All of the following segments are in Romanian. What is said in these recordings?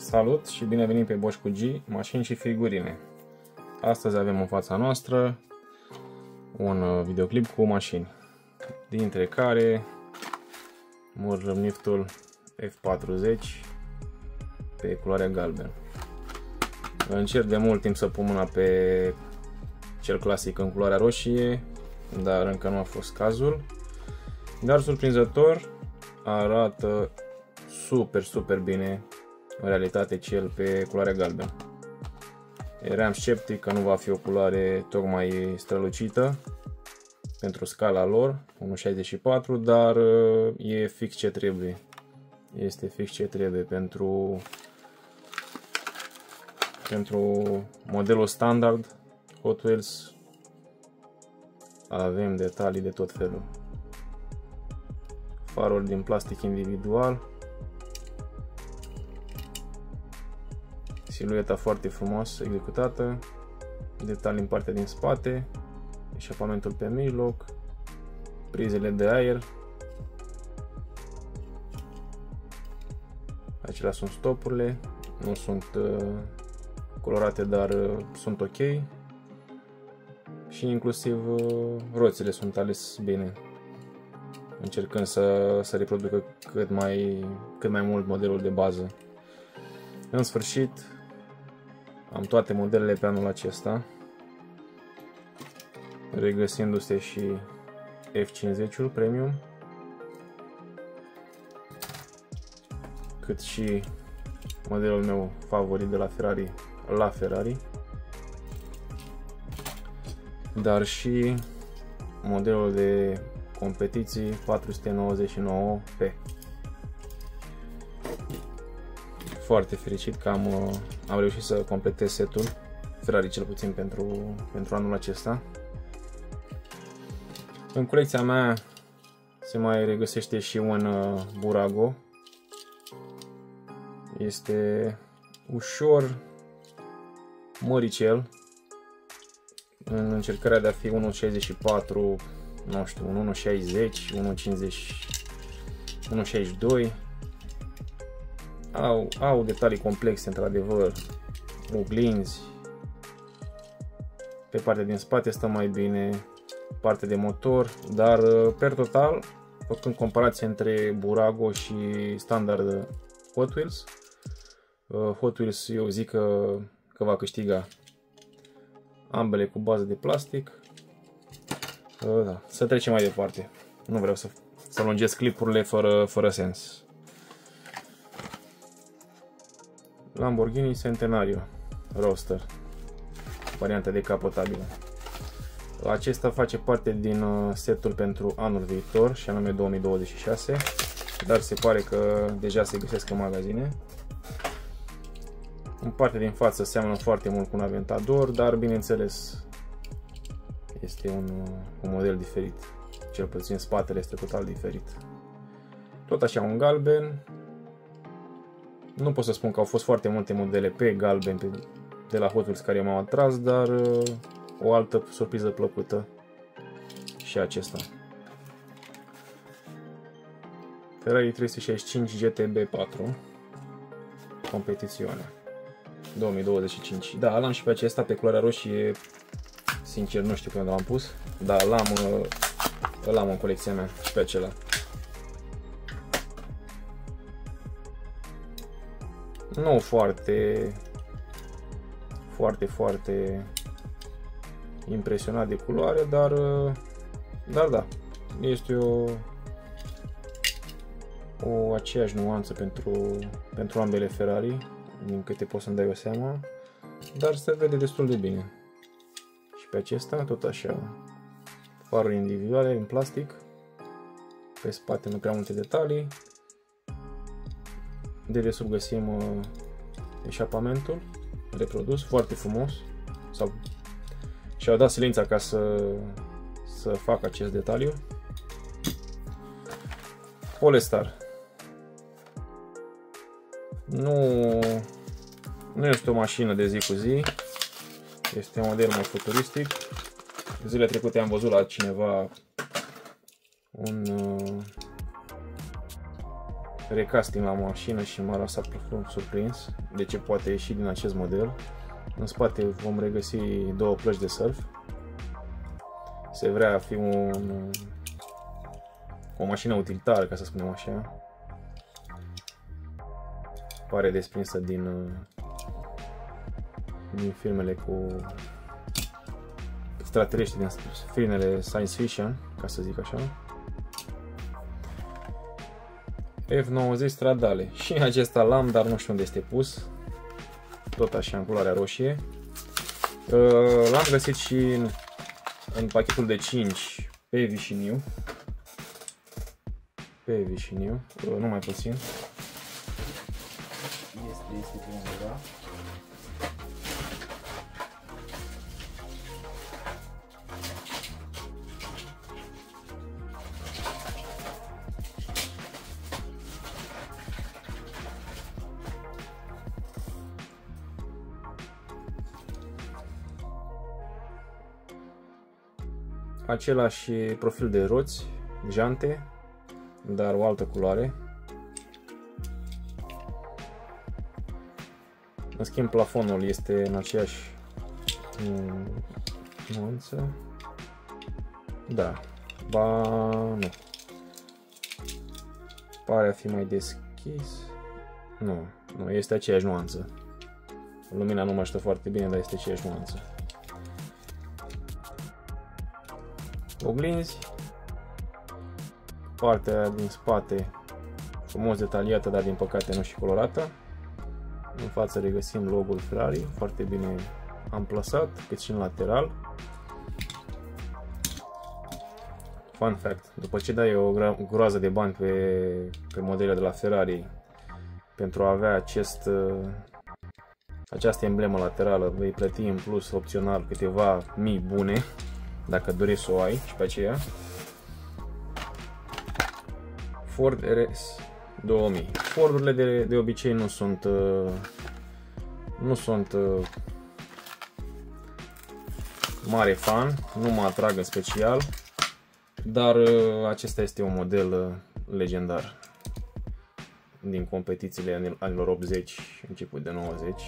Salut și bine venit pe Bosch cu G, mașini și figurine. Astăzi avem în fața noastră un videoclip cu mașini, dintre care Murrămniftul F40 pe culoarea galben. Încerc de mult timp să pun mâna pe cel clasic în culoarea roșie, dar încă nu a fost cazul. Dar surprinzător arată super bine în realitate cel pe culoarea galben. Eram sceptic că nu va fi o culoare tocmai strălucită pentru scala lor 1.64, dar e fix ce trebuie. Este fix ce trebuie pentru modelul standard Hot Wheels. Avem detalii de tot felul. Faruri din plastic individual. Silueta foarte frumos executată. Detalii în partea din spate. Eșapamentul pe mijloc. Prizele de aer. Acelea sunt stopurile. Nu sunt colorate, dar sunt ok. Și inclusiv roțile sunt ales bine, încercând să reproducă cât mai mult modelul de bază. În sfârșit, am toate modelele pe anul acesta, regăsindu-se și F50-ul Premium, cât și modelul meu favorit de la Ferrari, dar și modelul de competiții 499P. Foarte fericit că am reușit să completez setul Ferrari, cel puțin pentru anul acesta. În colecția mea se mai regăsește și un Burago. Este ușor măricel în încercarea de a fi 1.64, nu știu, 1.60, 1.52. Au detalii complexe, într-adevăr, oglinzi. Pe partea din spate stă mai bine, partea de motor, dar per total, făcând comparație între Burago și standard Hot Wheels, Hot Wheels eu zic că va câștiga. Ambele cu bază de plastic. Da. Să trecem mai departe. Nu vreau să lungesc clipurile fără sens. Lamborghini Centenario Roadster, varianta decapotabilă. Acesta face parte din setul pentru anul viitor, și anume 2026, dar se pare că deja se găsesc în magazine. În partea din față seamănă foarte mult cu un Aventador, dar bineînțeles este un model diferit. Cel puțin spatele este total diferit. Tot așa un galben. Nu pot să spun că au fost foarte multe modele pe galben de la Hot Wheels care m-au atras, dar o altă surpriză plăcută și acesta. Ferrari 365 GTB4 competițiune 2025. Da, l-am și pe acesta pe culoarea roșie. Sincer nu știu când l-am pus, dar l-am în colecția mea și pe acela. Nu foarte impresionat de culoare, dar da, este o aceeași nuanță pentru ambele Ferrari, din câte pot să-mi dai o seama, dar se vede destul de bine. Și pe acesta tot așa, faruri individuale în plastic, pe spate nu prea multe detalii. De desubt găsim eșapamentul reprodus, foarte frumos. Și-au dat silința ca să facă acest detaliu. Polestar. Nu este o mașină de zi cu zi, este un model mai futuristic. Zilele trecute am văzut la cineva un recasting la mașină și m-a lăsat surprins de ce poate ieși din acest model. În spate vom regăsi două plăci de surf. Se vrea a fi o mașină utilitară, ca să spunem așa. Pare desprinsă din filmele cu extraterestri, din filmele science fiction, ca să zic așa. F90 stradale. Și acesta l-am, dar nu știu unde este pus. Tot așa, în culoarea roșie. L-am găsit și în pachetul de 5 pe vișiniu. Pe vișiniu, numai puțin. Este pe undeva. Același profil de roți, jante, dar o altă culoare. În schimb, plafonul este în aceeași nuanță. Da, ba nu. Pare a fi mai deschis. Nu, este aceeași nuanță. Lumina nu mă ajută foarte bine, dar este aceeași nuanță. Oglinzi. Partea din spate frumos detaliată, dar din păcate nu și colorată. În față regăsim logo-ul Ferrari, foarte bine amplasat, cât și în lateral. Fun fact, după ce dai o groază de bani pe modele de la Ferrari pentru a avea această emblemă laterală, vei plăti în plus opțional câteva mii bune, dacă dorești să o ai și pe aceea. Ford RS 2000. Fordurile de obicei nu sunt mare fan, nu mă atrag în special, dar acesta este un model legendar din competițiile anilor 80, început de 90.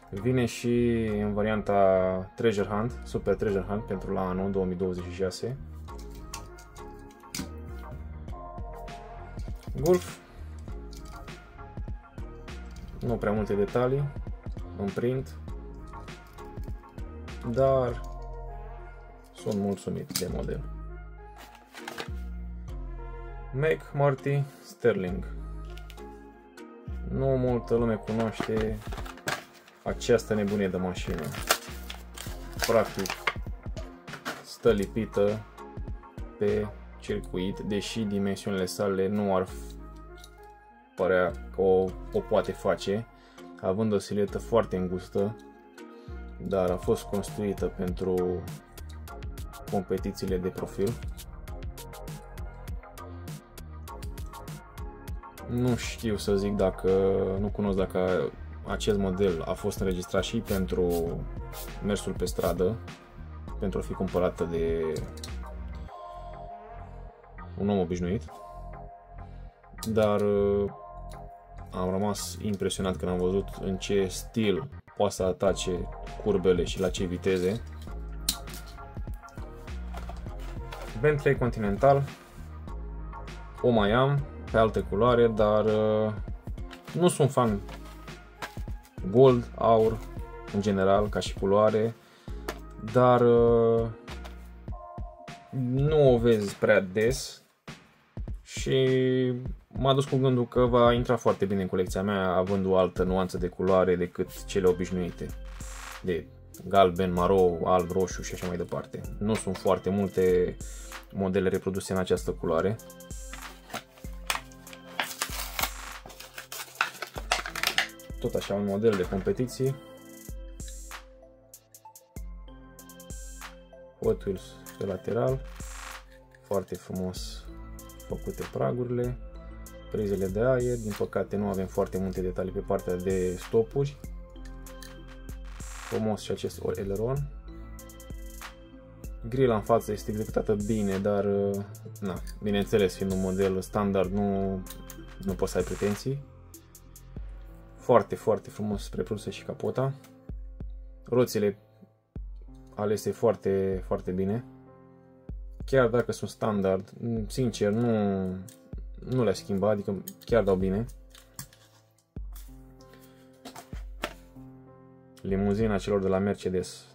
Vine și în varianta Treasure Hunt, Super Treasure Hunt pentru la anul 2026. Golf. Nu prea multe detalii în print, dar sunt mulțumit de model. Make Marty Sterling. Nu multă lume cunoaște această nebunie de mașină. Practic stă lipită pe circuit, deși dimensiunile sale nu ar părea că o poate face, având o siluetă foarte îngustă, dar a fost construită pentru competițiile de profil. Nu știu să zic nu cunosc dacă acest model a fost înregistrat și pentru mersul pe stradă, pentru a fi cumpărată de un om obișnuit, dar am rămas impresionat când am văzut în ce stil poate să atace curbele și la ce viteze. Bentley Continental o mai am pe alte culoare, dar nu sunt fan gold, aur în general ca și culoare, dar nu o vezi prea des și m-a dus cu gândul că va intra foarte bine în colecția mea, având o altă nuanță de culoare decât cele obișnuite, de galben, maro, alb, roșu și așa mai departe. Nu sunt foarte multe modele reproduse în această culoare. Tot așa, un model de competiții. Hot Wheels pe lateral, foarte frumos făcute pragurile, prizele de aer. Din păcate nu avem foarte multe detalii pe partea de stopuri. Frumos și acest aileron. Grila în față este executată bine, dar na, bineînțeles, fiind un model standard, nu poți să ai pretenții. Foarte, foarte frumos reprodusă și capota. Roțile alese foarte, foarte bine. Chiar dacă sunt standard, sincer, nu le-aș schimba, adică chiar dau bine. Limuzina celor de la Mercedes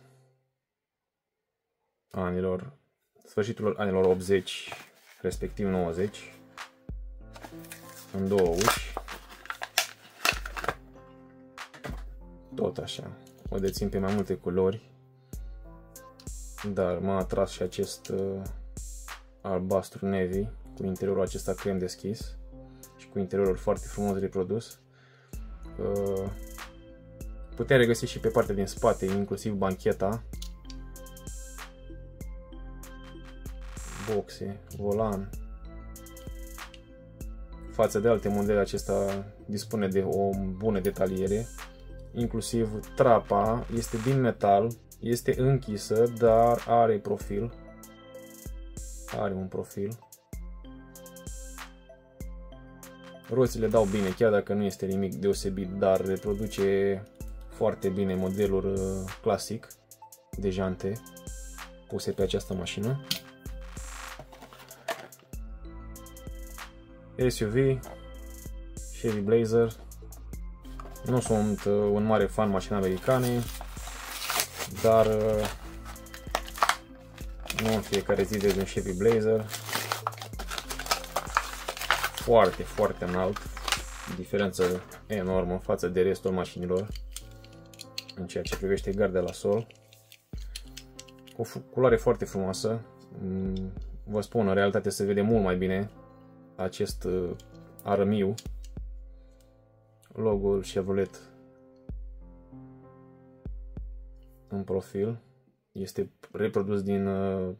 sfârșitul anilor 80, respectiv 90, în două uși. Tot așa, o dețin pe mai multe culori, dar m-a atras și acest albastru navy cu interiorul acesta crem deschis și cu interiorul foarte frumos reprodus. Puteai regăsi și pe partea din spate, inclusiv bancheta, boxe, volan. Față de alte modele, acesta dispune de o bună detaliere, inclusiv trapa este din metal, este închisă, dar are profil. Are un profil. Roțile dau bine, chiar dacă nu este nimic deosebit, dar reproduce foarte bine modelul clasic de jante puse pe această mașină. SUV, Chevy Blazer. Nu sunt un mare fan mașini americane, dar nu în fiecare zi vezi un Chevy Blazer. Foarte, foarte înalt, diferență enormă față de restul mașinilor în ceea ce privește garda la sol. O culoare foarte frumoasă. Vă spun, în realitate se vede mult mai bine acest arămiu. Logo-ul Chevrolet în profil. Este reprodus din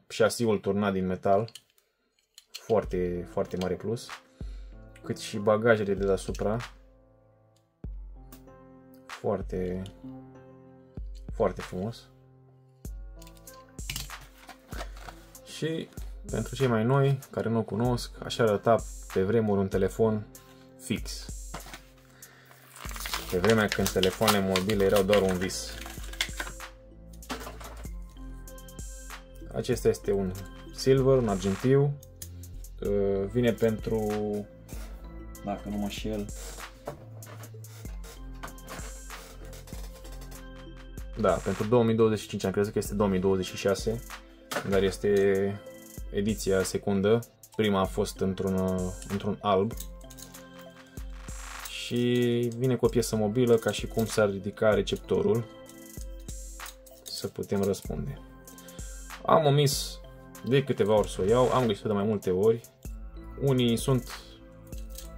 șasiul turnat din metal. Foarte, foarte mare plus. Cât și bagajele de deasupra. Foarte, foarte frumos. Și pentru cei mai noi care nu o cunosc, așa arăta pe vremuri un telefon fix. Pe vremea când telefoanele mobile erau doar un vis. Acesta este un silver, un argintiu. Vine pentru, dacă nu mă înșel, da, pentru 2025, am crezut că este 2026, dar este ediția secundă. Prima a fost într-un alb și vine cu o piesă mobilă, ca și cum s-ar ridica receptorul să putem răspunde. Am omis de câteva ori să o iau, am găsit de mai multe ori. Unii sunt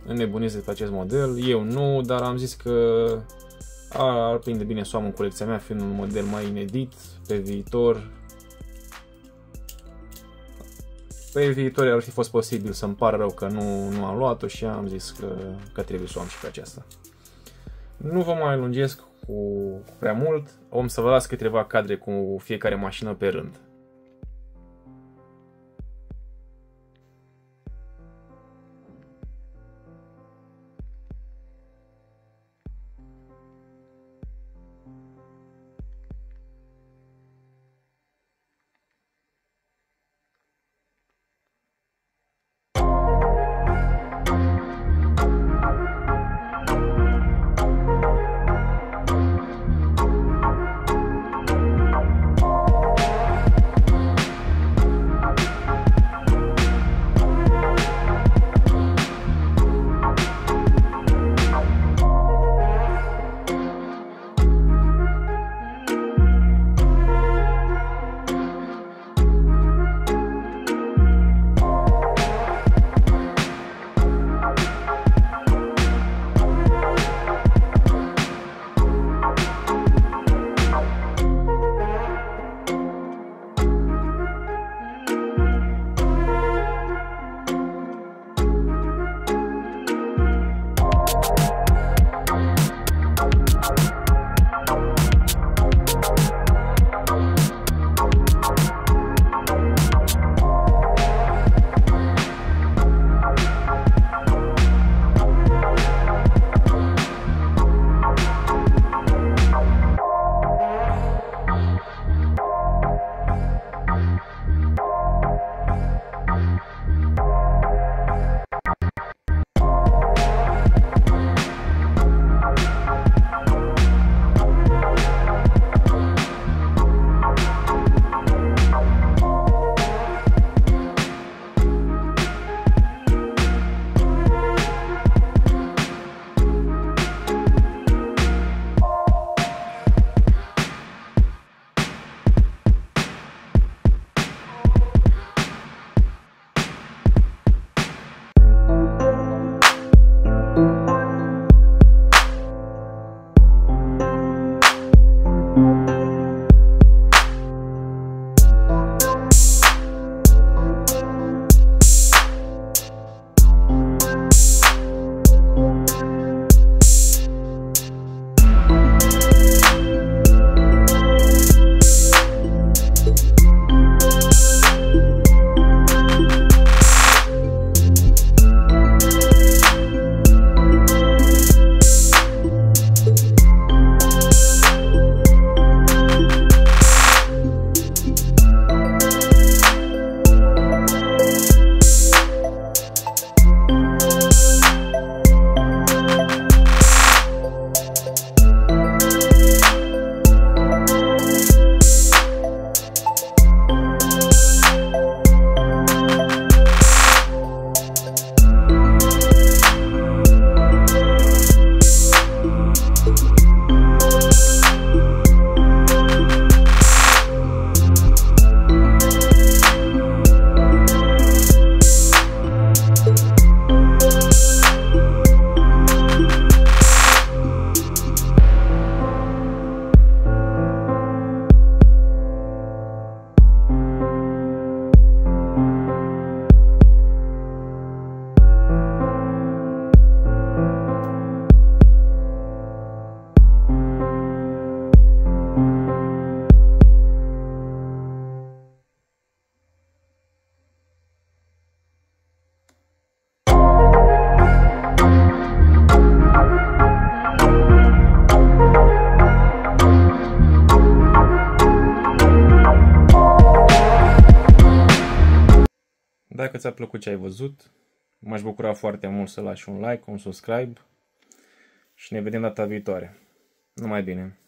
înnebuniți pe acest model, eu nu, dar am zis că ar prinde bine să o am în colecția mea, fiind un model mai inedit. Pe viitor ar fi fost posibil să-mi pară rău că nu am luat-o și am zis că trebuie să o am și pe aceasta. Nu vă mai lungesc cu prea mult, om să vă las câteva cadre cu fiecare mașină pe rând. Dacă ți-a plăcut ce ai văzut, m-aș bucura foarte mult să lași un like, un subscribe și ne vedem data viitoare. Numai bine!